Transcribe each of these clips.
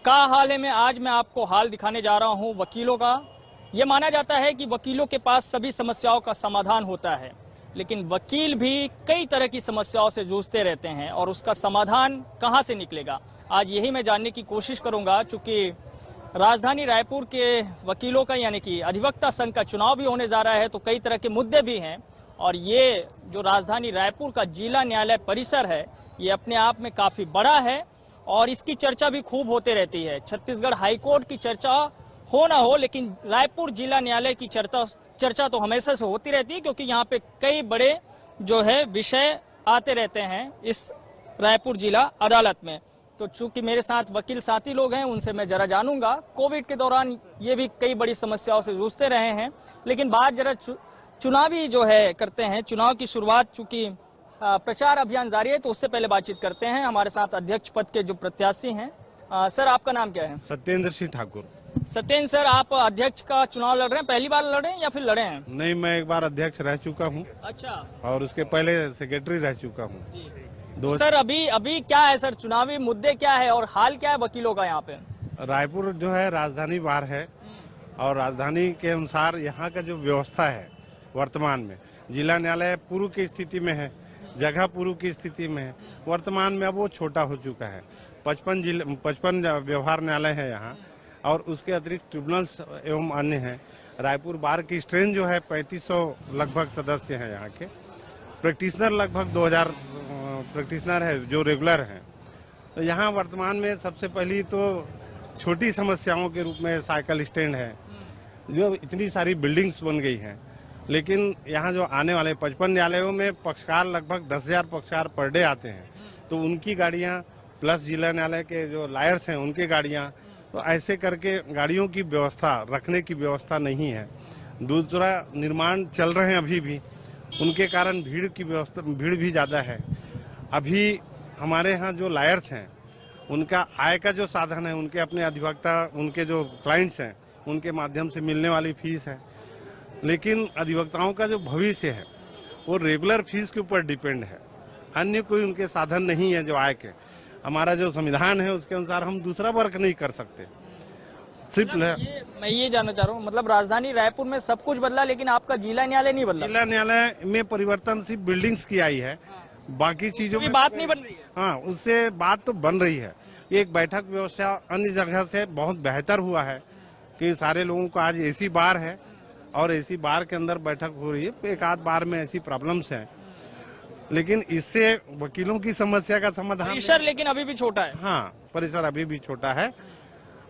का हाल है में आज मैं आपको हाल दिखाने जा रहा हूं वकीलों का। ये माना जाता है कि वकीलों के पास सभी समस्याओं का समाधान होता है, लेकिन वकील भी कई तरह की समस्याओं से जूझते रहते हैं और उसका समाधान कहां से निकलेगा, आज यही मैं जानने की कोशिश करूंगा। चूंकि राजधानी रायपुर के वकीलों का यानी कि अधिवक्ता संघ का चुनाव भी होने जा रहा है, तो कई तरह के मुद्दे भी हैं और ये जो राजधानी रायपुर का जिला न्यायालय परिसर है ये अपने आप में काफ़ी बड़ा है और इसकी चर्चा भी खूब होते रहती है। छत्तीसगढ़ हाईकोर्ट की चर्चा हो ना हो, लेकिन रायपुर जिला न्यायालय की चर्चा तो हमेशा से होती रहती है, क्योंकि यहाँ पे कई बड़े जो है विषय आते रहते हैं इस रायपुर जिला अदालत में। तो चूंकि मेरे साथ वकील साथी लोग हैं, उनसे मैं जरा जानूंगा। कोविड के दौरान ये भी कई बड़ी समस्याओं से जूझते रहे हैं, लेकिन बात जरा चुनावी जो है करते हैं। चुनाव की शुरुआत चूंकि प्रचार अभियान जारी है, तो उससे पहले बातचीत करते हैं। हमारे साथ अध्यक्ष पद के जो प्रत्याशी हैं, सर आपका नाम क्या है? सत्येंद्र सिंह ठाकुर। सत्येंद्र सर, आप अध्यक्ष का चुनाव लड़ रहे हैं, पहली बार लड़ रहे हैं या फिर लड़े हैं? नहीं, मैं एक बार अध्यक्ष रह चुका हूँ। अच्छा। और उसके पहले सेक्रेटरी रह चुका हूँ। तो सर अभी क्या है सर, चुनावी मुद्दे क्या है और हाल क्या है वकीलों का यहाँ पे? रायपुर जो है राजधानी बार है और राजधानी के अनुसार यहाँ का जो व्यवस्था है वर्तमान में, जिला न्यायालय पूर्व की स्थिति में है, जगह पूर्व की स्थिति में है। वर्तमान में अब वो छोटा हो चुका है। 55 व्यवहार न्यायालय है यहाँ और उसके अतिरिक्त ट्रिब्यूनल्स एवं अन्य हैं। रायपुर बार की स्ट्रेंथ जो है 3500 लगभग सदस्य हैं यहाँ के। प्रैक्टिशनर लगभग 2000 प्रैक्टिशनर है जो रेगुलर हैं। तो यहाँ वर्तमान में सबसे पहली तो छोटी समस्याओं के रूप में साइकिल स्टैंड है, जो इतनी सारी बिल्डिंग्स बन गई हैं, लेकिन यहाँ जो आने वाले 55 न्यायालयों में पक्षकार लगभग 10,000 पक्षकार पर डे आते हैं, तो उनकी गाड़ियाँ प्लस जिला न्यायालय के जो लायर्स हैं उनकी गाड़ियाँ, तो ऐसे करके गाड़ियों की व्यवस्था रखने की व्यवस्था नहीं है। दूसरा, निर्माण चल रहे हैं अभी भी, उनके कारण भीड़ भी ज़्यादा है। अभी हमारे यहाँ जो लायर्स हैं उनका आय का जो साधन है, उनके अपने अधिवक्ता, उनके जो क्लाइंट्स हैं उनके माध्यम से मिलने वाली फीस है, लेकिन अधिवक्ताओं का जो भविष्य है वो रेगुलर फीस के ऊपर डिपेंड है। अन्य कोई उनके साधन नहीं है जो आय के। हमारा जो संविधान है उसके अनुसार हम दूसरा वर्क नहीं कर सकते। सिर्फ मैं ये जानना चाह रहा हूँ, मतलब राजधानी रायपुर में सब कुछ बदला, लेकिन आपका जिला न्यायालय नहीं बदला? जिला न्यायालय में परिवर्तन सिर्फ बिल्डिंग्स की आई है, बाकी चीजों में बात नहीं बन रही है। हाँ, उससे बात तो बन रही है। एक बैठक व्यवस्था अन्य जगह से बहुत बेहतर हुआ है कि सारे लोगों को आज एसी बार है और एसी बार के अंदर बैठक हो रही है। एक आध बार में ऐसी प्रॉब्लम्स हैं, लेकिन इससे वकीलों की समस्या का समाधान परिसर लेकिन अभी भी छोटा है। हाँ, परिसर अभी भी छोटा है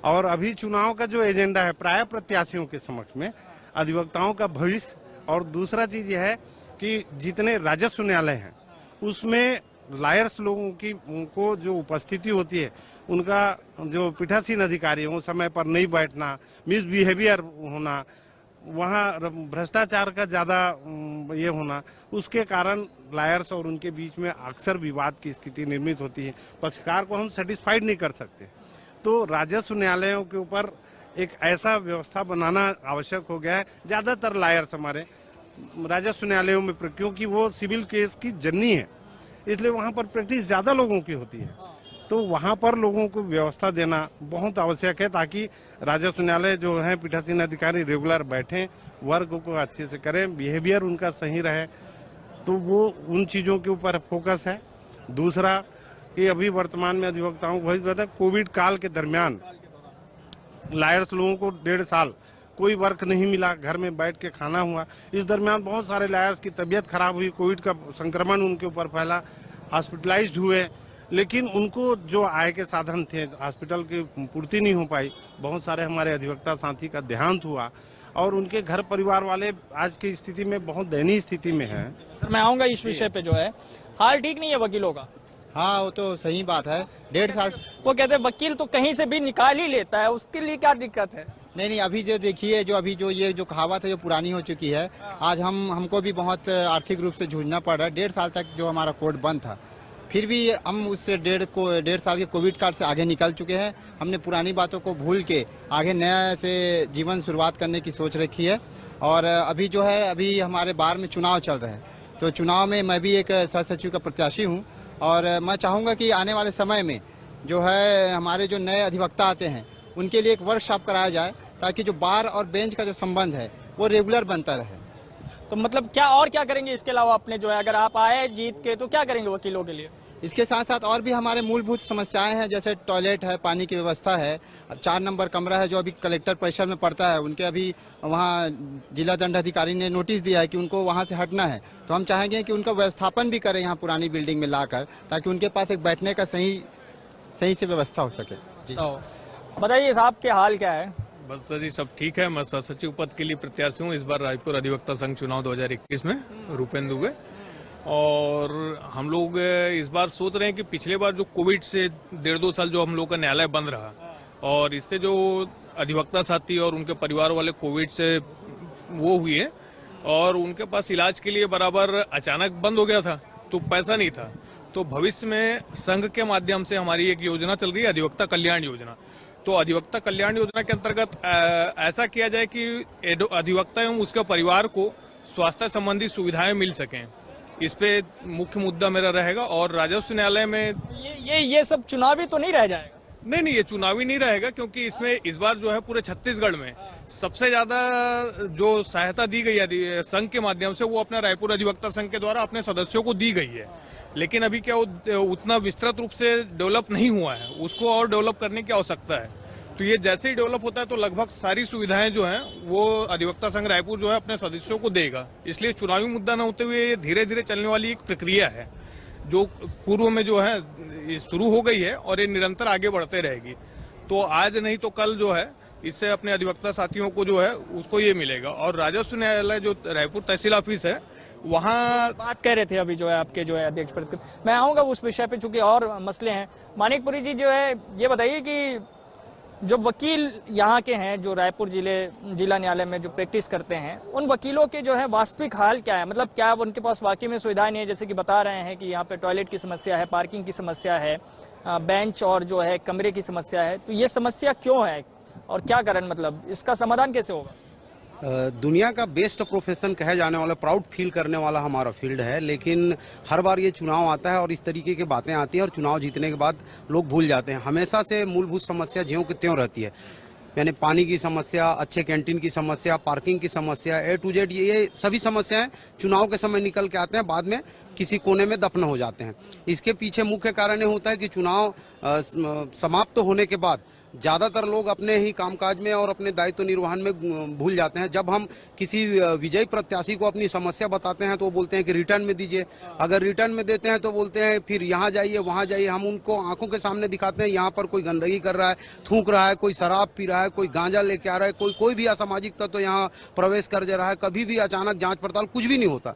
और अभी चुनाव का जो एजेंडा है प्राय प्रत्याशियों के समक्ष में अधिवक्ताओं का भविष्य। और दूसरा चीज यह है कि जितने राजस्व न्यायालय हैं उसमें लायर्स लोगों की उनको जो उपस्थिति होती है, उनका जो पीठासीन अधिकारी है वो समय पर नहीं बैठना, मिसबिहेवियर होना, वहाँ भ्रष्टाचार का ज़्यादा ये होना, उसके कारण लायर्स और उनके बीच में अक्सर विवाद की स्थिति निर्मित होती है। पक्षकार को हम सेटिस्फाइड नहीं कर सकते। तो राजस्व न्यायालयों के ऊपर एक ऐसा व्यवस्था बनाना आवश्यक हो गया है। ज़्यादातर लायर्स हमारे राजस्व न्यायालयों में, क्योंकि वो सिविल केस की जननी है, इसलिए वहाँ पर प्रैक्टिस ज़्यादा लोगों की होती है, तो वहाँ पर लोगों को व्यवस्था देना बहुत आवश्यक है, ताकि राजस्व न्यायालय जो है पीठासीन अधिकारी रेगुलर बैठें, वर्क को अच्छे से करें, बिहेवियर उनका सही रहे, तो वो उन चीज़ों के ऊपर फोकस है। दूसरा कि अभी वर्तमान में अधिवक्ताओं को पता है, कोविड काल के दरमियान लायर्स लोगों को 1.5 साल कोई वर्क नहीं मिला, घर में बैठ के खाना हुआ। इस दरमियान बहुत सारे लायर्स की तबीयत खराब हुई, कोविड का संक्रमण उनके ऊपर फैला, हॉस्पिटलाइज्ड हुए, लेकिन उनको जो आय के साधन थे हॉस्पिटल की पूर्ति नहीं हो पाई। बहुत सारे हमारे अधिवक्ता साथी का देहांत हुआ और उनके घर परिवार वाले आज की स्थिति में बहुत दयनीय स्थिति में हैं। सर मैं आऊँगा इस विषय पे, जो है हाल ठीक नहीं है वकीलों का। हाँ, वो तो सही बात है। 1.5 साल वो कहते हैं वकील तो कहीं से भी निकाल ही लेता है, उसके लिए क्या दिक्कत है? नहीं, अभी जो देखिए, जो ये जो कहावत है जो पुरानी हो चुकी है। आज हमको भी बहुत आर्थिक रूप से जूझना पड़ रहा है। 1.5 साल तक जो हमारा कोर्ट बंद था, फिर भी हम उससे 1.5 साल के कोविड काल से आगे निकल चुके हैं। हमने पुरानी बातों को भूल के आगे नया से जीवन शुरुआत करने की सोच रखी है। और अभी जो है, अभी हमारे बार में चुनाव चल रहे हैं, तो चुनाव में मैं भी एक सह सचिव का प्रत्याशी हूँ और मैं चाहूँगा कि आने वाले समय में जो है हमारे जो नए अधिवक्ता आते हैं उनके लिए एक वर्कशॉप कराया जाए, ताकि जो बार और बेंच का जो संबंध है वो रेगुलर बनता रहे। तो मतलब क्या और क्या करेंगे इसके अलावा अपने जो है, अगर आप आए जीत के तो क्या करेंगे वकीलों के लिए? इसके साथ साथ और भी हमारे मूलभूत समस्याएं हैं, जैसे टॉयलेट है, पानी की व्यवस्था है, 4 नंबर कमरा है जो अभी कलेक्टर परिसर में पड़ता है, उनके अभी वहाँ जिला दंडाधिकारी ने नोटिस दिया है कि उनको वहाँ से हटना है। तो हम चाहेंगे कि उनका व्यवस्थापन भी करें यहाँ पुरानी बिल्डिंग में लाकर, ताकि उनके पास एक बैठने का सही से व्यवस्था हो सके। जी तो बताइए साहब के हाल क्या है? बस सर जी सब ठीक है। मैं सचिव पद के लिए प्रत्याशी हूँ इस बार रायपुर अधिवक्ता संघ चुनाव 2021 में रूपेंद्र दुबे। और हम लोग इस बार सोच रहे हैं कि पिछले बार जो कोविड से 1.5-2 साल जो हम लोग का न्यायालय बंद रहा, और इससे जो अधिवक्ता साथी और उनके परिवार वाले कोविड से वो हुए और उनके पास इलाज के लिए बराबर अचानक बंद हो गया था, तो पैसा नहीं था। तो भविष्य में संघ के माध्यम से हमारी एक योजना चल रही है, अधिवक्ता कल्याण योजना। तो अधिवक्ता कल्याण योजना के अंतर्गत ऐसा किया जाए कि अधिवक्ता एवं उसके परिवार को स्वास्थ्य संबंधी सुविधाएं मिल सकें। इस पे मुख्य मुद्दा मेरा रहेगा। और राजस्व न्यायालय में ये सब चुनावी तो नहीं रह जाएगा? नहीं, ये चुनावी नहीं रहेगा, क्योंकि इसमें इस बार जो है पूरे छत्तीसगढ़ में सबसे ज्यादा जो सहायता दी गई है संघ के माध्यम से, वो अपना रायपुर अधिवक्ता संघ के द्वारा अपने सदस्यों को दी गई है। लेकिन अभी क्या उतना विस्तृत रूप से डेवलप नहीं हुआ है, उसको और डेवलप करने की आवश्यकता है। तो ये जैसे ही डेवलप होता है तो लगभग सारी सुविधाएं जो हैं वो अधिवक्ता संघ रायपुर जो है अपने सदस्यों को देगा। इसलिए चुनावी मुद्दा न होते हुए ये धीरे धीरे चलने वाली एक प्रक्रिया है जो पूर्व में जो है ये शुरू हो गई है और ये निरंतर आगे बढ़ते रहेगी। तो आज नहीं तो कल जो है इससे अपने अधिवक्ता साथियों को जो है उसको ये मिलेगा। और राजस्व न्यायालय जो रायपुर तहसील ऑफिस है वहाँ बात कह रहे थे अभी जो है आपके जो है अध्यक्ष पद, मैं आऊंगा उस विषय पे चूंकि और मसले हैं। मानिकपुरी जी जो है ये बताइए कि जो वकील यहाँ के हैं जो रायपुर जिला न्यायालय में जो प्रैक्टिस करते हैं, उन वकीलों के जो है वास्तविक हाल क्या है? मतलब क्या उनके पास वाकई में सुविधाएं नहीं है? जैसे कि बता रहे हैं कि यहाँ पे टॉयलेट की समस्या है, पार्किंग की समस्या है, बेंच और जो है कमरे की समस्या है। तो ये समस्या क्यों है और क्या कारण, मतलब इसका समाधान कैसे होगा? दुनिया का बेस्ट प्रोफेशन कहे जाने वाला, प्राउड फील करने वाला हमारा फील्ड है, लेकिन हर बार ये चुनाव आता है और इस तरीके की बातें आती हैं और चुनाव जीतने के बाद लोग भूल जाते हैं। हमेशा से मूलभूत समस्या ज्यों की त्यों रहती है, यानी पानी की समस्या, अच्छे कैंटीन की समस्या, पार्किंग की समस्या, A to Z ये सभी समस्याएं चुनाव के समय निकल के आते हैं, बाद में किसी कोने में दफन हो जाते हैं। इसके पीछे मुख्य कारण ये होता है कि चुनाव समाप्त होने के बाद ज्यादातर लोग अपने ही कामकाज में और अपने दायित्व निर्वहन में भूल जाते हैं। जब हम किसी विजयी प्रत्याशी को अपनी समस्या बताते हैं तो वो बोलते हैं कि रिटर्न में दीजिए। अगर रिटर्न में देते हैं तो बोलते हैं फिर यहाँ जाइए वहाँ जाइए। हम उनको आंखों के सामने दिखाते हैं यहाँ पर कोई गंदगी कर रहा है, थूक रहा है, कोई शराब पी रहा है, कोई गांजा लेके आ रहा है, कोई भी असामाजिक तत्व यहाँ प्रवेश कर जा रहा है। कभी भी अचानक जांच पड़ताल कुछ भी नहीं होता।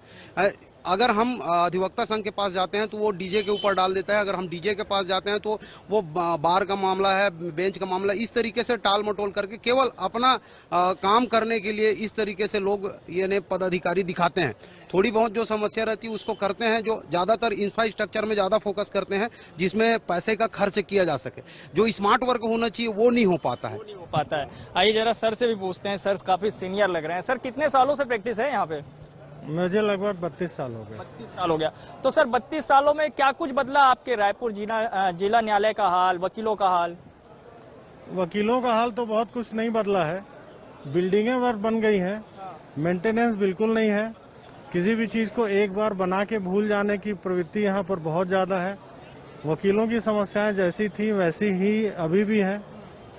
अगर हम अधिवक्ता संघ के पास जाते हैं तो वो डीजे के ऊपर डाल देता है। अगर हम डीजे के पास जाते हैं तो वो बार का मामला है, बेंच का मामला, इस तरीके से टाल मटोल करके केवल अपना काम करने के लिए इस तरीके से लोग ये पदाधिकारी दिखाते हैं। थोड़ी बहुत जो समस्या रहती है उसको करते हैं, जो ज्यादातर इंफ्रास्ट्रक्चर में ज्यादा फोकस करते हैं जिसमें पैसे का खर्च किया जा सके। जो स्मार्ट वर्क होना चाहिए वो नहीं हो पाता है। आइए जरा सर से भी पूछते हैं। सर काफी सीनियर लग रहे हैं। सर कितने सालों से प्रैक्टिस है यहाँ पे? मुझे लगभग 32 साल हो गए। 32 साल हो गया। तो सर 32 सालों में क्या कुछ बदला आपके रायपुर जिला न्यायालय का हाल, वकीलों का हाल? वकीलों का हाल तो बहुत कुछ नहीं बदला है। बिल्डिंगें वर्क बन गई हैं, मेंटेनेंस बिल्कुल नहीं है। किसी भी चीज को एक बार बना के भूल जाने की प्रवृत्ति यहाँ पर बहुत ज्यादा है। वकीलों की समस्याएं जैसी थी वैसी ही अभी भी हैं।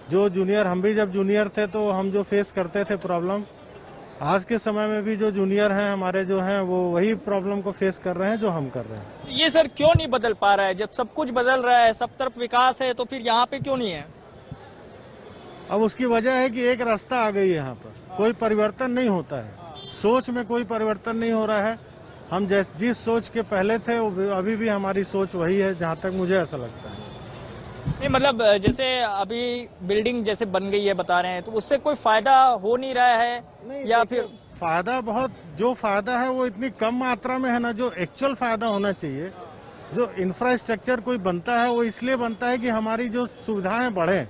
जो जूनियर, हम भी जब जूनियर थे तो हम जो फेस करते थे प्रॉब्लम, आज के समय में भी जो जूनियर हैं हमारे जो हैं वो वही प्रॉब्लम को फेस कर रहे हैं जो हम कर रहे हैं। ये सर क्यों नहीं बदल पा रहा है? जब सब कुछ बदल रहा है, सब तरफ विकास है, तो फिर यहाँ पे क्यों नहीं है? अब उसकी वजह है कि एक रास्ता आ गई है, यहाँ पर कोई परिवर्तन नहीं होता है। सोच में कोई परिवर्तन नहीं हो रहा है। हम जिस सोच के पहले थे अभी भी हमारी सोच वही है, जहाँ तक मुझे ऐसा लगता है। नहीं मतलब जैसे अभी बिल्डिंग जैसे बन गई है बता रहे हैं, तो उससे कोई फायदा हो नहीं रहा है या फिर? फायदा बहुत, जो फायदा है वो इतनी कम मात्रा में है ना, जो एक्चुअल फायदा होना चाहिए। जो इंफ्रास्ट्रक्चर कोई बनता है वो इसलिए बनता है कि हमारी जो सुविधाएं बढ़े।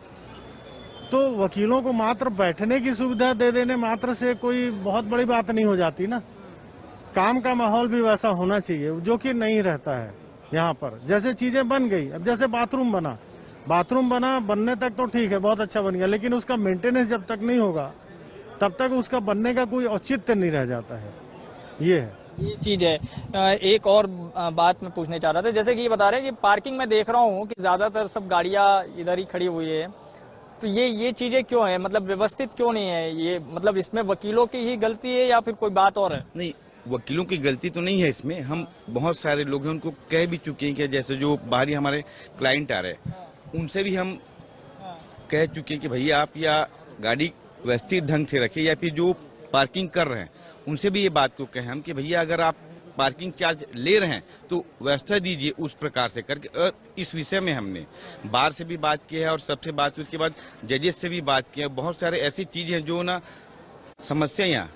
तो वकीलों को मात्र बैठने की सुविधा दे देने मात्र से कोई बहुत बड़ी बात नहीं हो जाती ना। काम का माहौल भी वैसा होना चाहिए जो कि नहीं रहता है यहाँ पर। जैसे चीजें बन गई, अब जैसे बाथरूम बना, बाथरूम बनने तक तो ठीक है, बहुत अच्छा बन गया, लेकिन उसका मेंटेनेंस जब तक नहीं होगा तब तक उसका बनने का कोई औचित्य नहीं रह जाता है। ये है, ये चीज है। एक और बात मैं पूछने चाह रहा था, जैसे कि ये बता रहे हैं कि पार्किंग में देख रहा हूँ कि ज्यादातर सब गाड़ियां इधर ही खड़ी हुई है, तो ये चीजें क्यों है, मतलब व्यवस्थित क्यों नहीं है ये, मतलब इसमें वकीलों की ही गलती है या फिर कोई बात और है? नहीं, वकीलों की गलती तो नहीं है इसमें। हम बहुत सारे लोग हैं उनको कह भी चुके हैं कि जैसे जो बाहरी हमारे क्लाइंट आ रहे हैं उनसे भी हम कह चुके हैं कि भैया आप या गाड़ी व्यवस्थित ढंग से रखिए, या फिर जो पार्किंग कर रहे हैं उनसे भी ये बात को कहें हम कि भैया अगर आप पार्किंग चार्ज ले रहे हैं तो व्यवस्था दीजिए उस प्रकार से करके। और इस विषय में हमने बार से भी बात की है और सबसे बात, उसके बाद जजेस से भी बात की है। बहुत सारे ऐसी चीजें हैं जो ना समस्या यहाँ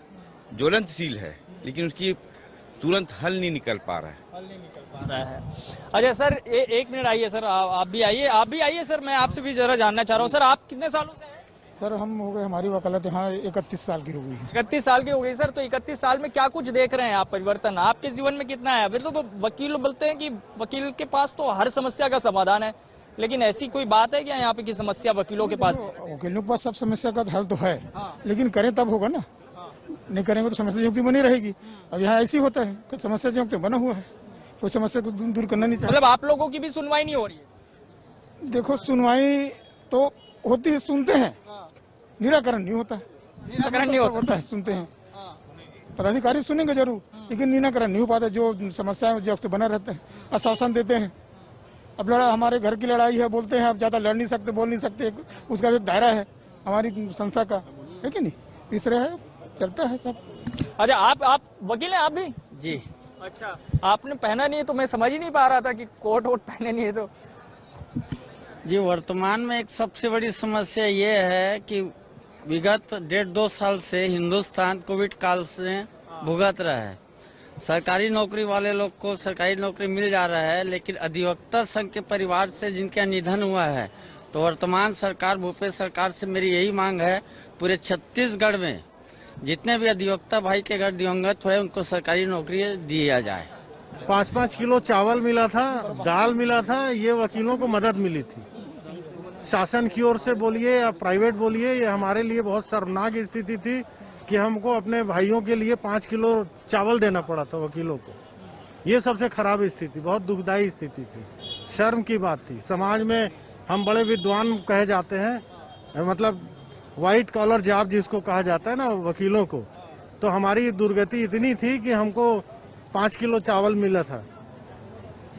ज्वलंतशील है, लेकिन उसकी तुरंत हल नहीं निकल पा रहा है। अच्छा सर, एक मिनट आइए सर, आप भी आइए सर, मैं आपसे भी जरा जानना चाह रहा हूँ। सर आप कितने सालों से हैं? सर हम हो गए, हमारी वकालत यहाँ 31 साल की हो गई है। 31 साल की हो गई सर, तो 31 साल में क्या कुछ देख रहे हैं आप परिवर्तन, आपके जीवन में कितना है? अभी तो वकील बोलते हैं कि वकील के पास तो हर समस्या का समाधान है, लेकिन ऐसी कोई बात है क्या यहाँ पे की समस्या वकीलों के पास? वकीलों के पास सब समस्या का हल तो है, लेकिन करें तब होगा ना, नहीं करेंगे तो समस्या युक्ति बनी रहेगी। अब यहाँ ऐसी होता है, कुछ समस्या युक्ति बना हुआ है, कोई समस्या को दूर करना नहीं चाहिए। मतलब आप लोगों की भी सुनवाई नहीं हो रही है? देखो सुनवाई तो होती है, सुनते हैं, निराकरण नहीं होता। निराकरण नहीं होता है, सुनते हैं, पदाधिकारी सुनेंगे जरूर, लेकिन निराकरण नहीं हो पाता। जो समस्याएं जो बना रहते हैं, आश्वासन देते हैं। अब हमारे घर की लड़ाई है, बोलते हैं आप ज्यादा लड़ नहीं सकते, बोल नहीं सकते, उसका एक दायरा है हमारी संस्था का, है कि नहीं? इस तरह है, चलता है सब। अच्छा, आप वकील हैं आप भी? जी। अच्छा, आपने पहना नहीं है तो मैं समझ ही नहीं पा रहा था कि कोट वोट पहने नहीं है तो। जी, वर्तमान में एक सबसे बड़ी समस्या ये है कि विगत 1.5-2 साल से हिंदुस्तान कोविड काल से भुगत रहा है। सरकारी नौकरी वाले लोग को सरकारी नौकरी मिल जा रहा है, लेकिन अधिवक्ता संघ के परिवार से जिनका निधन हुआ है, तो वर्तमान सरकार, भूपेश सरकार से मेरी यही मांग है, पूरे छत्तीसगढ़ में जितने भी अधिवक्ता भाई के घर दिवंगत हुए उनको सरकारी नौकरी दिया जाए। 5-5 किलो चावल मिला था, दाल मिला था, ये वकीलों को मदद मिली थी। शासन की ओर से बोलिए या प्राइवेट बोलिए, ये हमारे लिए बहुत शर्मनाक स्थिति थी कि हमको अपने भाइयों के लिए 5 किलो चावल देना पड़ा था वकीलों को। ये सबसे खराब स्थिति, बहुत दुखदायी स्थिति थी, शर्म की बात थी। समाज में हम बड़े विद्वान कहे जाते हैं, मतलब व्हाइट कॉलर जॉब जिसको कहा जाता है ना वकीलों को, तो हमारी दुर्गति इतनी थी कि हमको 5 किलो चावल मिला था।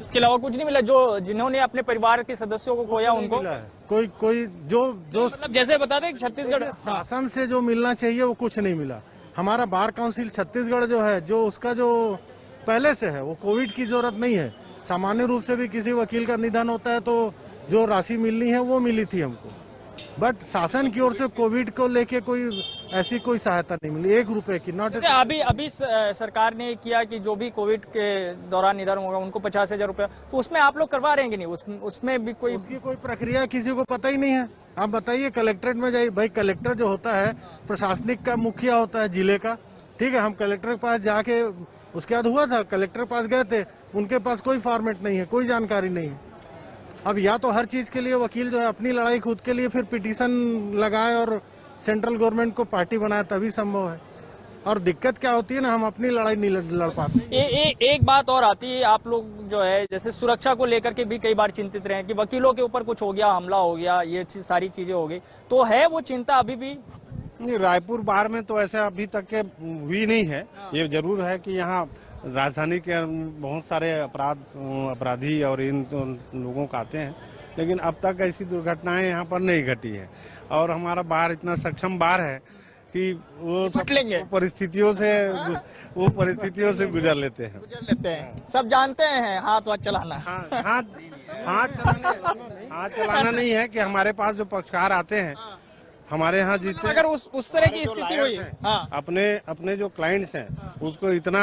इसके अलावा कुछ नहीं मिला? जिन्होंने अपने परिवार के सदस्यों को खोया उनको मिला है। कोई जो मतलब जैसे बता दें छत्तीसगढ़ शासन से जो मिलना चाहिए वो कुछ नहीं मिला। हमारा बार काउंसिल छत्तीसगढ़ जो है, जो उसका जो पहले से है, वो कोविड की जरूरत नहीं है। सामान्य रूप से भी किसी वकील का निधन होता है तो जो राशि मिलनी है वो मिली थी हमको, बट शासन की ओर से कोविड को लेके कोई ऐसी कोई सहायता नहीं मिली, 1 रुपए की। नॉट अभी सरकार ने किया कि जो भी कोविड के दौरान निधन होगा उनको 50,000 रुपया, तो उसमें आप लोग करवा रहे हैं कि नहीं? उसमें भी कोई उसकी कोई प्रक्रिया किसी को पता ही नहीं है। आप बताइए, कलेक्ट्रेट में जाइए भाई, कलेक्टर जो होता है प्रशासनिक का मुखिया होता है जिले का, ठीक है। हम कलेक्टर के पास जाके, उसके बाद हुआ था, कलेक्टर के पास गए थे, उनके पास कोई फॉर्मेट नहीं है, कोई जानकारी नहीं है। अब या तो हर चीज के लिए वकील जो है अपनी लड़ाई खुद के लिए फिर पिटीशन लगाए और सेंट्रल गवर्नमेंट को पार्टी बनाए, तभी संभव है। और दिक्कत क्या होती है ना, हम अपनी लड़ाई नहीं लड़ पाते। एक बात और आती है, आप लोग जो है जैसे सुरक्षा को लेकर के भी कई बार चिंतित रहे कि वकीलों के ऊपर कुछ हो गया, हमला हो गया, ये सारी चीजें हो गई, तो है वो चिंता अभी भी? नहीं, रायपुर बार में तो ऐसा अभी तक के हुई नहीं है। ये जरूर है कि यहाँ राजधानी के बहुत सारे अपराधी और इन लोगों को आते हैं, लेकिन अब तक ऐसी दुर्घटनाएं यहाँ पर नहीं घटी है। और हमारा बार इतना सक्षम बार है कि वो परिस्थितियों से गुजर लेते हैं। सब जानते हैं हाथ चलाना। हाथ चलाना नहीं है कि हमारे पास जो पक्षकार आते हैं हमारे यहाँ जीते, अगर उस तरह की स्थिति हुई, हाँ, अपने जो क्लाइंट्स हैं उसको इतना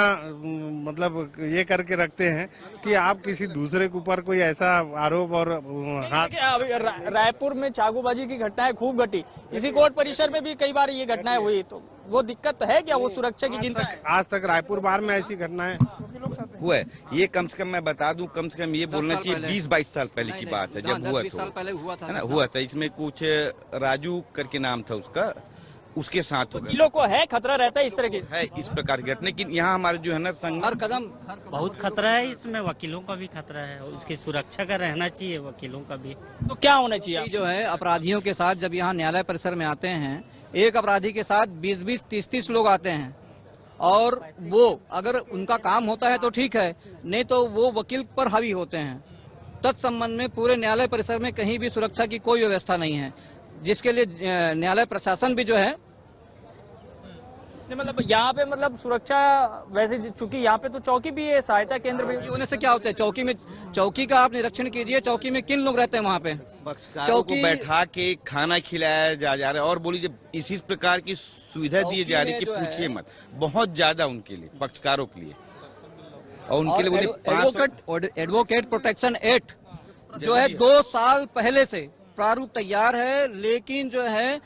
मतलब ये करके रखते हैं कि आप किसी दूसरे के ऊपर कोई ऐसा आरोप और रायपुर में चाकूबाजी की घटनाएं खूब घटी, इसी कोर्ट परिसर में भी कई बार ये घटनाएं हुई, तो वो दिक्कत है क्या? वो सुरक्षा की चिंता है? आज तक रायपुर बार में ऐसी घटनाएं हुआ है, ये कम से कम मैं बता दूं, कम से कम ये बोलना चाहिए 20-22 साल पहले की बात है जब हुआ था, पहले हुआ था है ना, हुआ था। इसमें कुछ राजू करके नाम था उसका, उसके साथ होगा वकीलों को है खतरा रहता है इस तरह की? है इस प्रकार की घटना। लेकिन यहाँ हमारे जो है ना संघ हर कदम बहुत खतरा है इसमें, वकीलों का भी खतरा है, उसकी सुरक्षा का रहना चाहिए वकीलों का भी। तो क्या होना चाहिए? जो है अपराधियों के साथ जब यहाँ न्यायालय परिसर में आते हैं, एक अपराधी के साथ 20-20, 30-30 लोग आते हैं, और वो अगर उनका काम होता है तो ठीक है, नहीं तो वो वकील पर हावी होते हैं। तत्संबंध में पूरे न्यायालय परिसर में कहीं भी सुरक्षा की कोई व्यवस्था नहीं है, जिसके लिए न्यायालय प्रशासन भी जो है मतलब यहाँ पे मतलब सुरक्षा वैसे, चूंकि यहाँ पे तो चौकी भी है, सहायता केंद्र भी होने से क्या होता है, चौकी का आप निरीक्षण कीजिए, चौकी में किन लोग रहते हैं वहाँ पे? पक्षकारों को बैठा के खाना खिलाया जा रहा है, और बोली जब इसी प्रकार की सुविधा दी जा रही है कि पूछिए मत, बहुत ज्यादा उनके लिए, पक्षकारों के लिए, और उनके लिए बोली एडवोकेट प्रोटेक्शन एक्ट जो है 2 साल पहले से प्रारूप तैयार है, लेकिन जो है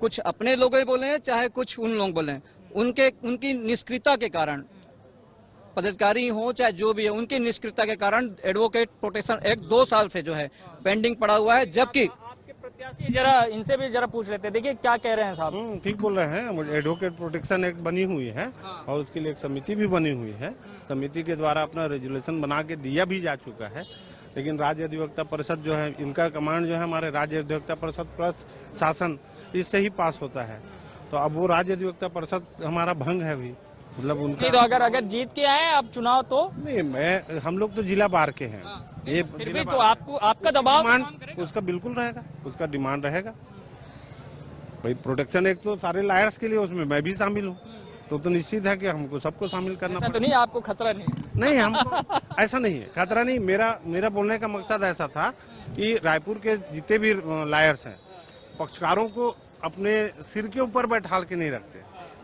कुछ अपने लोग बोले चाहे कुछ उन लोग बोले, उनकी निष्क्रियता के कारण, पदाधिकारी हो चाहे जो भी है, उनकी निष्क्रियता के कारण एडवोकेट प्रोटेक्शन एक्ट 2 साल से जो है पेंडिंग पड़ा हुआ है। जबकि आपके प्रत्याशी, जरा इनसे भी जरा पूछ लेते हैं, देखिए क्या कह रहे हैं साहब। ठीक बोल रहे हैं। एडवोकेट प्रोटेक्शन एक्ट बनी हुई है और उसके लिए एक समिति भी बनी हुई है। समिति के द्वारा अपना रेजुलेशन बना के दिया भी जा चुका है, लेकिन राज्य अधिवक्ता परिषद जो है, इनका कमांड जो है हमारे राज्य अधिवक्ता परिषद प्लस शासन, इससे ही पास होता है। तो अब वो राज्य अधिवक्ता परिषद हमारा भंग है भी, मतलब उनका नहीं तो अगर जीत के आए आप चुनाव तो नहीं, हम लोग तो जिला बार के हैं, ये फिर भी तो आपका दबाव डिमांड उसका बिल्कुल रहेगा, उसका डिमांड रहेगा भाई। प्रोटेक्शन एक्ट तो सारे लायर्स के लिए, उसमें मैं भी शामिल हूँ, तो निश्चित है कि हमको सबको शामिल करना ऐसा तो नहीं, आपको खतरा नहीं? हमको ऐसा नहीं है, खतरा नहीं। मेरा बोलने का मकसद ऐसा था कि रायपुर के जितने भी लायर्स हैं, पक्षकारों को अपने सिर के ऊपर बैठाल के नहीं रखते,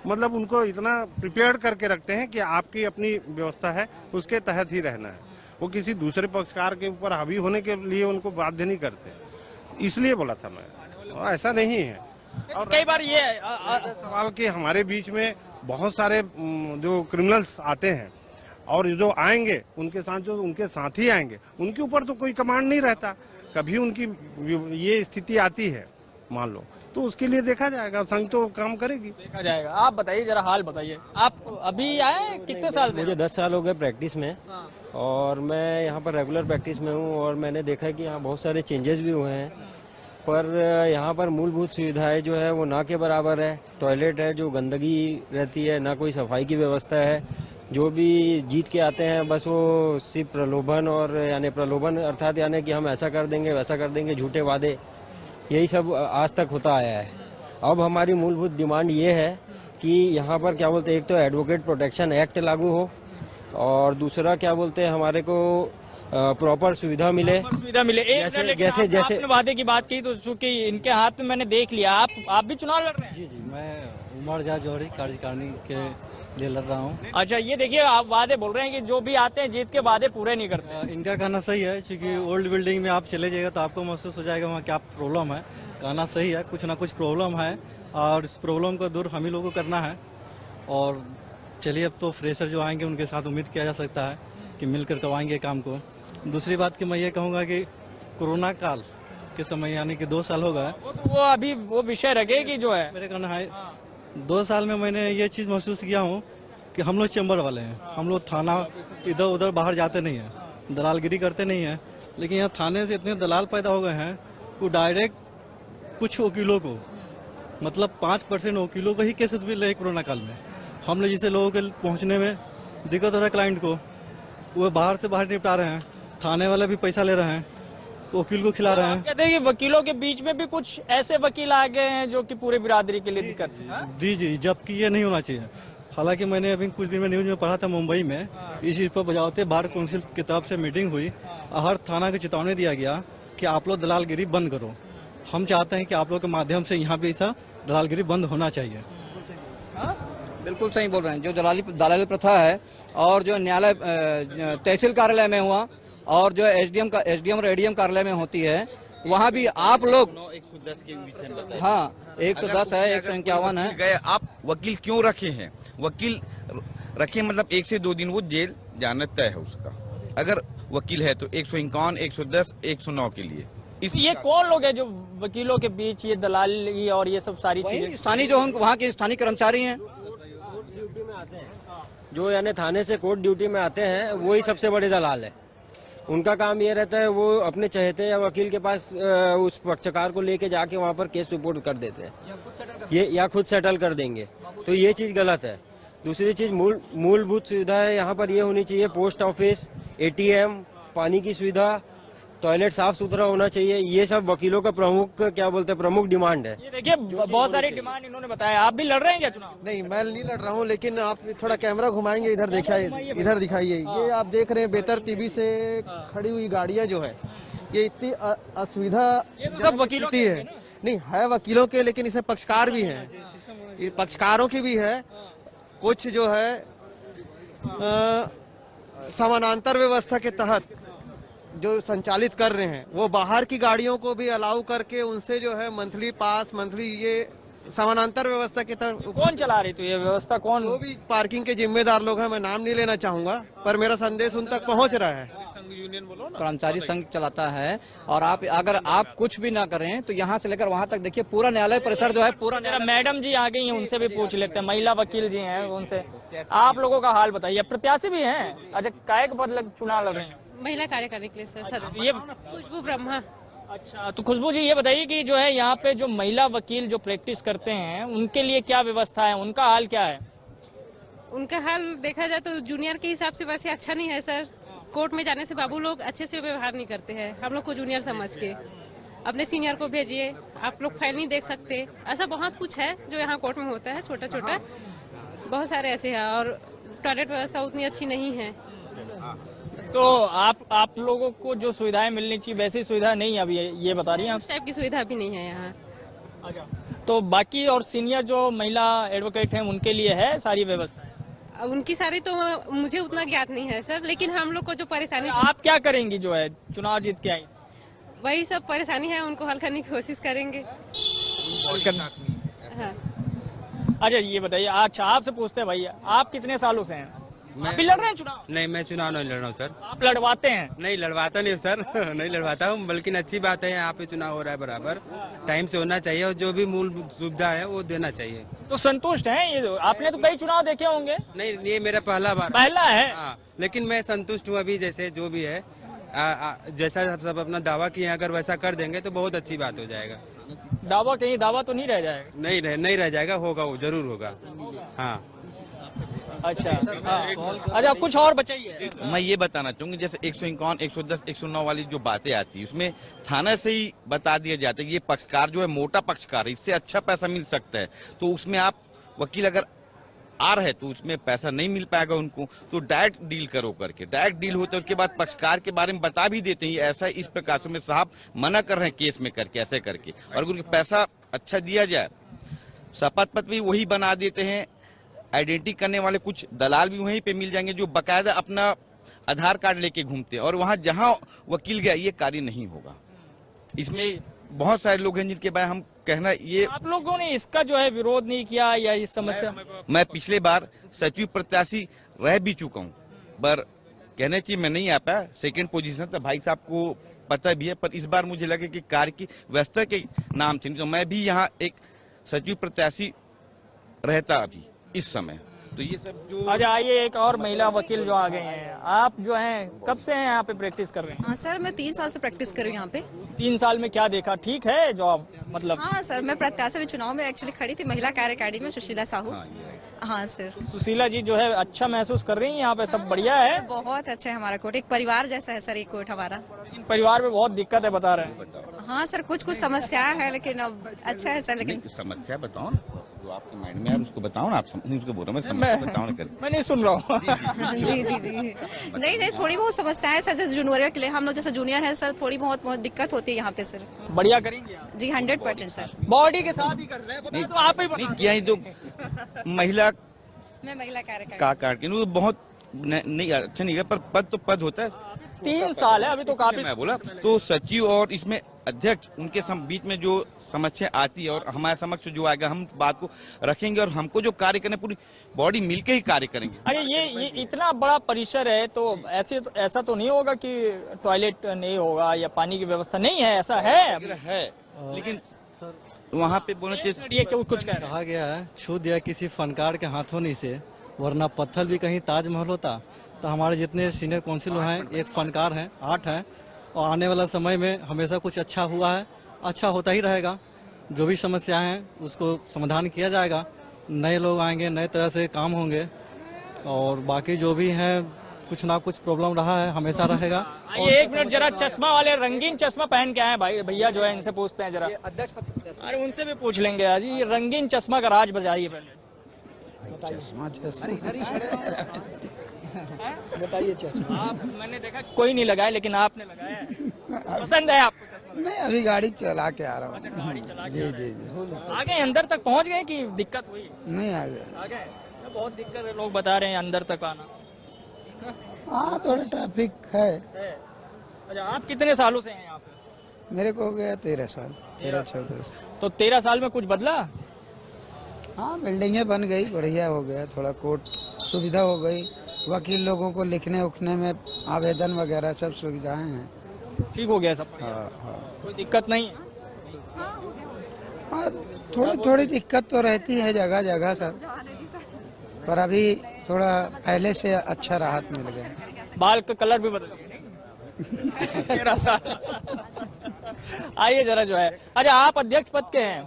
मतलब उनको इतना प्रिपेयर्ड करके रखते हैं कि आपकी अपनी व्यवस्था है उसके तहत ही रहना है। वो किसी दूसरे पक्षकार के ऊपर हावी होने के लिए उनको बाध्य नहीं करते, इसलिए बोला था मैं। ऐसा नहीं है। और कई बार ये सवाल कि हमारे बीच में बहुत सारे जो क्रिमिनल्स आते हैं, और जो आएंगे उनके साथ जो उनके साथी आएंगे, उनके ऊपर तो कोई कमांड नहीं रहता। कभी उनकी ये स्थिति आती है मान लो, तो उसके लिए देखा जाएगा, संघ तो काम करेगी, देखा जाएगा। आप बताइए, जरा हाल बताइए। आप अभी आए कितने साल से? मुझे 10 साल हो गए प्रैक्टिस में, और मैं यहाँ पर रेगुलर प्रैक्टिस में हूँ, और मैंने देखा है कि यहाँ बहुत सारे चेंजेस भी हुए हैं, पर यहाँ पर मूलभूत सुविधाएं जो है वो ना के बराबर है। टॉयलेट है जो गंदगी रहती है, ना कोई सफाई की व्यवस्था है। जो भी जीत के आते हैं बस वो सिर्फ प्रलोभन, और यानी प्रलोभन अर्थात यानी कि हम ऐसा कर देंगे वैसा कर देंगे, झूठे वादे, यही सब आज तक होता आया है। अब हमारी मूलभूत डिमांड ये है कि यहाँ पर क्या बोलते हैं, एक तो एडवोकेट प्रोटेक्शन एक्ट लागू हो, और दूसरा क्या बोलते हैं हमारे को प्रॉपर सुविधा मिले। जैसे आपने वादे की बात की, तो चूंकि इनके हाथ में मैंने देख लिया, आप भी चुनाव लड़ रहे हैं? जी, मैं उमर जा जौहरी कार्यकारिणी के लिए लड़ रहा हूँ। अच्छा, ये देखिए, आप वादे बोल रहे हैं कि जो भी आते हैं जीत के वादे पूरे नहीं करते। इनका कहना सही है, क्योंकि ओल्ड बिल्डिंग में आप चले जाइएगा तो आपको महसूस हो जाएगा वहाँ क्या प्रॉब्लम है। कहना सही है, कुछ ना कुछ प्रॉब्लम है, और इस प्रॉब्लम को दूर हम ही लोगों को करना है। और चलिए, अब तो फ्रेशर जो आएंगे उनके साथ उम्मीद किया जा सकता है कि मिलकर करवाएंगे काम को। दूसरी बात कि मैं ये कहूँगा कि कोरोना काल के समय, यानी कि 2 साल हो गए, वो अभी वो विषय रखेगी जो है। मेरे कहना है 2 साल में मैंने ये चीज़ महसूस किया हूँ कि हम लोग चैम्बर वाले हैं, हम लोग थाना इधर उधर बाहर जाते नहीं हैं, दलालगिरी करते नहीं हैं, लेकिन यहाँ थाने से इतने दलाल पैदा हो गए हैं वो डायरेक्ट कुछ वकीलों को, मतलब 5% वकीलों को ही केसेस मिल रहे हैं कोरोना काल में। हम लोग जिसे लोगों के पहुँचने में दिक्कत हो रहा है क्लाइंट को, वो बाहर से बाहर निपटा रहे हैं, थाने वाले भी पैसा ले रहे हैं, वकील को खिला रहे हैं। कहते हैं कि वकीलों के बीच में भी कुछ ऐसे वकील आ गए हैं जो कि पूरे बिरादरी के लिए दिक्कत है। जी, जबकि ये नहीं होना चाहिए। हालांकि मैंने अभी कुछ दिन में न्यूज में पढ़ा था, मुंबई में इस चीज़ पर बजावते बार काउंसिल की तरफ से मीटिंग हुई, हर थाना को चेतावनी दिया गया कि आप लोग दलालगिरी बंद करो। हम चाहते हैं कि आप लोग के माध्यम से यहाँ पे ऐसा दलालगिरी बंद होना चाहिए। बिल्कुल सही बोल रहे हैं। जो दलाली प्रथा है, और जो न्यायालय तहसील कार्यालय में हुआ, और जो एसडीएम और एडीएम कार्यालय में होती है, वहाँ भी आप लोग 110 के विषय में बताइए। हाँ, 110 है, 151 है। आप वकील क्यों रखे हैं? वकील रखे मतलब 1 से 2 दिन वो जेल जाना तय है उसका। अगर वकील है तो 151, 110, 109 के लिए। ये कौन लोग हैं जो वकीलों के बीच ये दलाली और ये सब सारी चीजें? स्थानीय जो वहाँ के स्थानीय कर्मचारी हैं, जो यानी थाने से कोर्ट ड्यूटी में आते हैं, वही सबसे बड़े दलाल है। उनका काम ये रहता है, वो अपने चहेते या वकील के पास उस पक्षकार को लेके जाके वहाँ पर केस रिपोर्ट कर देते हैं, ये या खुद सेटल कर देंगे। तो ये चीज़ गलत है। दूसरी चीज़ मूलभूत सुविधाएं यहाँ पर ये होनी चाहिए, पोस्ट ऑफिस, ATM, पानी की सुविधा, टॉयलेट साफ सुथरा होना चाहिए। ये सब वकीलों का प्रमुख डिमांड है। ये देखिए बहुत सारी डिमांड इन्होंने बताया। आप भी लड़ रहे हैं क्या चुनाव? नहीं, मैं नहीं लड़ रहा हूँ, लेकिन आप थोड़ा कैमरा घुमाएंगे, इधर इधर दिखाइए। ये आप देख रहे हैं बेतरतीबी से खड़ी हुई गाड़ियाँ जो है, ये इतनी असुविधा सब वकीलों की है। नहीं है वकीलों के, लेकिन इसमें पक्षकार भी हैं, ये पक्षकारों की भी है। कुछ जो है समानांतर व्यवस्था के तहत जो संचालित कर रहे हैं, वो बाहर की गाड़ियों को भी अलाउ करके उनसे जो है मंथली पास, मंथली ये समानांतर व्यवस्था के तहत। कौन चला रही तो ये व्यवस्था? कौन? वो भी पार्किंग के जिम्मेदार लोग हैं, मैं नाम नहीं लेना चाहूंगा, पर मेरा संदेश उन तक पहुंच रहा है। कर्मचारी संघ चलाता है। और अगर आप कुछ भी ना करें तो यहाँ से लेकर वहाँ तक देखिए, पूरा न्यायालय परिसर जो है, पूरा जरा मैडम जी आ गई हैं, उनसे भी पूछ लेते हैं। महिला वकील जी हैं, उनसे आप लोगों का हाल बताइए। प्रत्याशी भी हैं? अच्छा, काय के पद चुनाव लड़ रहे हैं? महिला कार्यकारिणी के लिए सर। ये खुशबू ब्रह्मा। अच्छा, तो खुशबू जी ये बताइए कि जो है यहाँ पे जो महिला वकील जो प्रैक्टिस करते हैं, उनके लिए क्या व्यवस्था है, उनका हाल क्या है? उनका हाल देखा जाए तो जूनियर के हिसाब से वैसे अच्छा नहीं है सर। कोर्ट में जाने से बाबू लोग अच्छे से व्यवहार नहीं करते हैं, हम लोग को जूनियर समझ के। अपने सीनियर को भेजिए, आप लोग फाइल नहीं देख सकते। ऐसा बहुत कुछ है जो यहाँ कोर्ट में होता है, छोटा छोटा बहुत सारे ऐसे हैं। और टॉयलेट व्यवस्था उतनी अच्छी नहीं है। तो आप लोगों को जो सुविधाएं मिलनी चाहिए वैसी सुविधा नहीं अभी ये बता रही हैं? उस टाइप की सुविधा भी नहीं है यहाँ। अच्छा, तो बाकी और सीनियर जो महिला एडवोकेट हैं उनके लिए है सारी व्यवस्था? उनकी सारी तो मुझे उतना ज्ञात नहीं है सर, लेकिन हम लोग को जो परेशानी। आप क्या करेंगी जो है चुनाव जीत के आई? वही सब परेशानी है, उनको हल करने की कोशिश करेंगे। हाँ। अच्छा ये बताइए, अच्छा आपसे पूछते हैं भैया, आप कितने सालों से हैं? आप भी लड़ रहे हैं चुनाव? नहीं, मैं चुनाव नहीं लड़ रहा हूँ सर। आप लड़वाते हैं? नहीं लड़वाता नहीं सर नहीं लड़वाता हूँ, बल्कि अच्छी बात है यहाँ पे चुनाव हो रहा है बराबर टाइम से होना चाहिए, और जो भी मूल सुविधा है वो देना चाहिए। तो संतुष्ट हैं? ये आपने तो कई चुनाव देखे होंगे। नहीं, ये मेरा पहला है। लेकिन मैं संतुष्ट हूँ अभी, जैसे जो भी है जैसा सब अपना दावा किए, अगर वैसा कर देंगे तो बहुत अच्छी बात हो जाएगा। दावा कहीं दावा तो नहीं रह जाएगा? नहीं रह जाएगा, होगा, वो जरूर होगा। हाँ अच्छा, अच्छा कुछ और बताइए। मैं ये बताना चाहूंगी, जैसे 151, 110, 109 वाली जो बातें आती है, उसमें थाना से ही बता दिया जाता है कि ये पक्षकार जो है मोटा पक्षकार है, इससे अच्छा पैसा मिल सकता है। तो उसमें आप वकील अगर आ रहे तो उसमें पैसा नहीं मिल पाएगा उनको, तो डायरेक्ट डील करो करके, डायरेक्ट डील होता है। उसके बाद पक्षकार के बारे में बता भी देते हैं, ऐसा इस प्रकार से साहब मना कर रहे हैं केस में करके, ऐसे करके। और अगर पैसा अच्छा दिया जाए, शपथ पत्र भी वही बना देते हैं, आइडेंटिटी करने वाले कुछ दलाल भी वहीं पे मिल जाएंगे जो बकायदा अपना आधार कार्ड लेके घूमते हैं, और वहां जहां वकील गया ये कार्य नहीं होगा। इसमें बहुत सारे लोग हैं जिनके बारे हम कहना, ये आप लोगों ने इसका जो है विरोध नहीं किया या इस समस्या? मैं पिछले बार सचिव प्रत्याशी रह भी चुका हूँ, पर कहने चाहिए मैं नहीं आ पाया, सेकेंड पोजीशन था, भाई साहब को पता भी है। पर इस बार मुझे लगे कि कार्य की व्यवस्था के नाम से, तो मैं भी यहाँ एक सचिव प्रत्याशी रहता अभी इस समय। तो ये सब जो अच्छा, आइए एक और महिला वकील जो आ गए हैं। आप जो हैं कब से हैं यहाँ पे प्रैक्टिस कर रहे हैं? हाँ सर, मैं 3 साल से प्रैक्टिस कर रही हूँ यहाँ पे। 3 साल में क्या देखा? ठीक है जॉब मतलब? हाँ सर, मैं प्रत्याशी में चुनाव में एक्चुअली खड़ी थी, महिला कार्यकारिणी में, सुशीला साहू। हाँ सर। सुशीला जी जो है अच्छा महसूस कर रही हैं यहाँ पे? सब बढ़िया है? बहुत अच्छा है हमारा कोर्ट, एक परिवार जैसा है सर ये कोर्ट हमारा। लेकिन परिवार में बहुत दिक्कत है बता रहे हैं। हाँ सर, कुछ समस्याएं है, लेकिन अब अच्छा है सर। लेकिन समस्या बताओ ना, जो आपके माइंड में है उसको बताओ ना। आप उसको बोलो, मैं समस्या बताओ ना। मैं नहीं सुन रहा हूँ। जी नहीं, थोड़ी बहुत समस्याएं सर, जैसे जूनियर के लिए, हम लोग जैसे जूनियर है सर, थोड़ी बहुत दिक्कत होती है यहाँ पे सर। बढ़िया करेंगे जी, 100% सर। बॉडी के साथ ही कर रहे हैं, तो आप ही क्या जो महिला मैं महिला कार्यकारिणी का कार्ड के बहुत नहीं अच्छा नहीं है, पर पद तो पद होता है। 3 साल है अभी तो काफी। मैं बोला तो सचिव और इसमें अध्यक्ष उनके बीच में जो समस्या आती है और हमारे समक्ष जो आएगा हम बात को रखेंगे और हमको जो कार्य करने पूरी बॉडी मिलके ही कार्य करेंगे। अरे ये इतना बड़ा परिसर है तो ऐसा तो नहीं होगा कि टॉयलेट नहीं होगा या पानी की व्यवस्था नहीं है, ऐसा है लेकिन वहाँ पे बोलना चाहिए। ये कुछ कहा गया है छू दिया किसी फनकार के हाथों नहीं से, वरना पत्थर भी कहीं ताजमहल होता। तो हमारे जितने सीनियर काउंसिल हैं एक फनकार हैं, 8 हैं, और आने वाला समय में हमेशा कुछ अच्छा हुआ है, अच्छा होता ही रहेगा। जो भी समस्याएं हैं उसको समाधान किया जाएगा, नए लोग आएंगे, नए तरह से काम होंगे, और बाकी जो भी हैं कुछ ना कुछ प्रॉब्लम रहा है हमेशा रहेगा। ये 1 मिनट जरा चश्मा वाले रंगीन चश्मा पहन के आए भाई भैया जो है, इनसे पूछते हैं जरा। अरे उनसे भी पूछ लेंगे आज, ये रंगीन चश्मा का राज बताइए पहले। बताइए चश्मा। आप मैंने देखा कोई नहीं लगाया लेकिन आपने लगाया है, पसंद है आपको चश्मा? मैं अभी गाड़ी चला के आ रहा हूँ। अच्छा गाड़ी चला के जी जी जी। आ गए अंदर तक पहुंच गए कि दिक्कत हुई? नहीं आ गया। आ गए, बहुत दिक्कत है, लोग बता रहे हैं अंदर तक आना। हाँ थोड़ा ट्रैफिक है। अच्छा आप कितने सालों से हैं यहाँ पे? मेरे को हो गया 13 साल, 13-14 साल। तो 13 साल में कुछ बदला? हाँ बिल्डिंगें बन गई, बढ़िया हो गया, थोड़ा कोर्ट सुविधा हो गई, वकील लोगों को लिखने उखने में आवेदन वगैरह सब सुविधाएं हैं। ठीक हो गया सब? हाँ हाँ। कोई दिक्कत नहीं है? हाँ थोड़ी दिक्कत तो रहती है जगह जगह सर, पर अभी थोड़ा पहले से अच्छा राहत मिल गया। बाल का कलर भी बदल गया। 13 साल। आइए जरा जो है, अच्छा आप अध्यक्ष पद के हैं,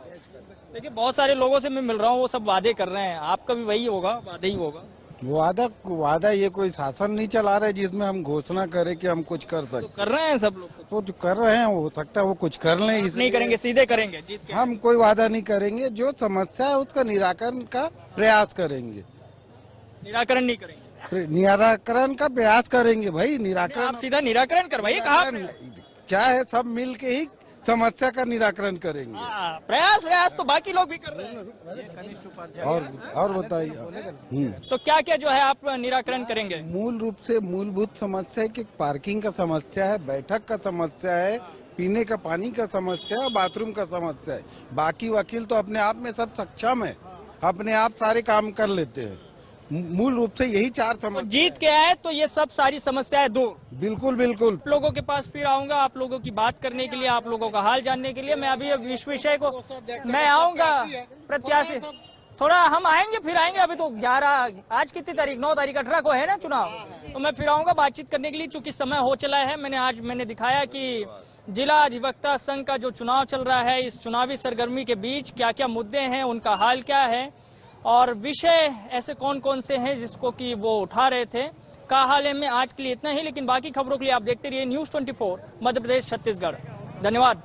देखिए बहुत सारे लोगों से मैं मिल रहा हूँ, वो सब वादे कर रहे हैं, आपका भी वही होगा, वादे ही होगा? वादा ये कोई शासन नहीं चला रहे जिसमें हम घोषणा करें कि हम कुछ कर सकते। तो कर रहे हैं सब लोग, वो जो कर रहे हैं हो सकता है वो कुछ कर लें, नहीं करेंगे सीधे करेंगे जीत के। हम कोई वादा नहीं करेंगे, जो समस्या है उसका निराकरण का प्रयास करेंगे। निराकरण नहीं करेंगे? निराकरण का प्रयास करेंगे भाई। निराकरण आप सीधा निराकरण करवाइए, कहा क्या है, सब मिल के ही समस्या का निराकरण करेंगे। प्रयास तो बाकी लोग भी कर रहे हैं। और बताइए तो क्या क्या जो है आप निराकरण करेंगे? मूल रूप से मूलभूत समस्या है कि पार्किंग का समस्या है, बैठक का समस्या है, पीने का पानी का समस्या है, बाथरूम का समस्या है। बाकी वकील तो अपने आप में सब सक्षम है, अपने आप सारे काम कर लेते हैं। मूल रूप से यही 4 समस्या। तो जीत के आए तो ये सब सारी समस्याएं दूर? बिल्कुल बिल्कुल। आप लोगों के पास फिर आऊंगा, आप लोगों की बात करने के लिए, आप लोगों का हाल जानने के लिए। मैं अभी इस विषय को मैं आऊंगा, प्रत्याशी थोड़ा हम आएंगे, फिर आएंगे। अभी तो 11 आज कितनी तारीख, 9 तारीख 18 को है ना चुनाव, तो मैं फिर आऊंगा बातचीत करने के लिए। चूंकि समय हो चला है, मैंने दिखाया कि जिला अधिवक्ता संघ का जो चुनाव चल रहा है, इस चुनावी सरगर्मी के बीच क्या क्या मुद्दे हैं, उनका हाल क्या है, और विषय ऐसे कौन कौन से हैं जिसको कि वो उठा रहे थे। का हाल है में आज के लिए इतना ही, लेकिन बाकी खबरों के लिए आप देखते रहिए News 24 मध्य प्रदेश छत्तीसगढ़। धन्यवाद।